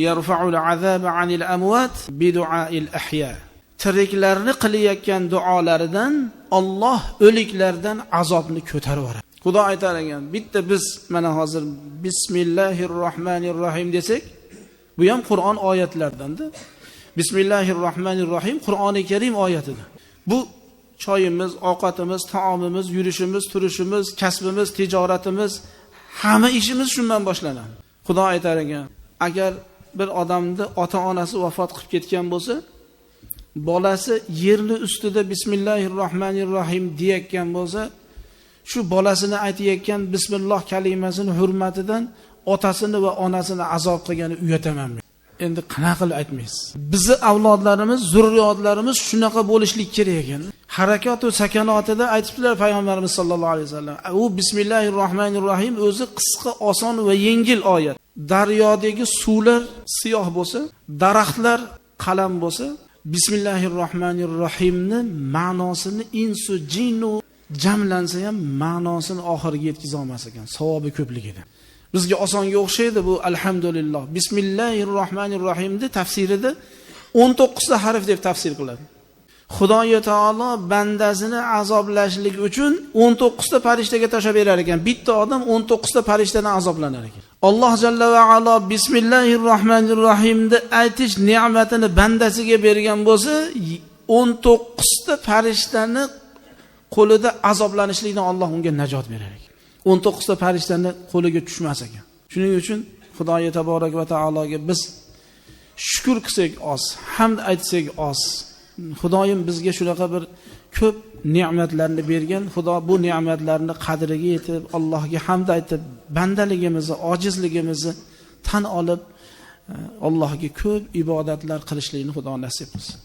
yarfa'ul azaba 'anil amwat bi du'a'il ahya. Tiriklarni qilayotgan duolaridan Alloh o'liklardan azobni ko'tarib yuboradi. Xudo aytar ekan, bitta biz mana hozir Bismillahirrohmanirrohim desak, bu ham Qur'on oyatlaridan-da. Bismillahirrohmanirrohim Qur'oni Karim oyatidir. Bu choyimiz, ovqatimiz, taomimiz, yurishimiz, turishimiz, kasbimiz, tijoratimiz, hamma ishimiz shundan boshlanadi. Xudo aytar ekan, agar bir odamni ota-onasi vafot qilib ketgan bo'lsa, bolasi yerli ustida Bismillahirrohmanirrohim deyotgan bo'lsa, shu bolasini aytayotgan bismillah kalimasining hurmatidan otasini va onasini azob qilgani uyataman. Endi qanaqa qilib aytmaysiz? Bizi avlodlarimiz, zurriyotlarimiz shunaqa bo'lishlik kerak ekan. Harakat va sakanotida aytibdilar payg'ambarimiz sollallohu alayhi vasallam. U Bismillahirrohmanirrohim o'zi qisqa, oson va yengil oyat. Daryodagi suvlar siyoh bo'lsa, daraxtlar qalam bo'lsa, Bismillahirrohmanirrohimni ma'nosini insu jinnu jamlansa ham ma'nosini oxiriga yetkiza olmas ekan, savobi ko'pligidan. Bizga osonga o'xshaydi bu alhamdulillah. Bismillahirrohmanirrohimni tafsirida 19 ta harf deb tafsir qiladi. Xudoy taolo bandasini azoblashlik uchun 19 ta farishtaga tashab berar ekan. Bitta odam 19 ta farishtadan azoblanar ekan. Alloh jalla va alo Bismillahirrohmanirrohimni aytish ne'matini bandasiga bergan bo'lsa, 19 ta farishtani qo'lida azoblanishlikdan Alloh unga najot berar ekan. 19 ta farishtani qo'liga tushmas ekan. Shuning uchun Xudoy taborak va taologa biz shukr qilsak oz, hamd aytsak oz. Xudoyim bizga shunaqa bir ko'p ne'matlarni bergan. Xudo bu ne'matlarni qadriga yetib, Allohga hamd aytib, bandaligimizni, ojizligimizni tan olib, Allohga ko'p ibodatlar qilishlikni Xudo nasib qilsin.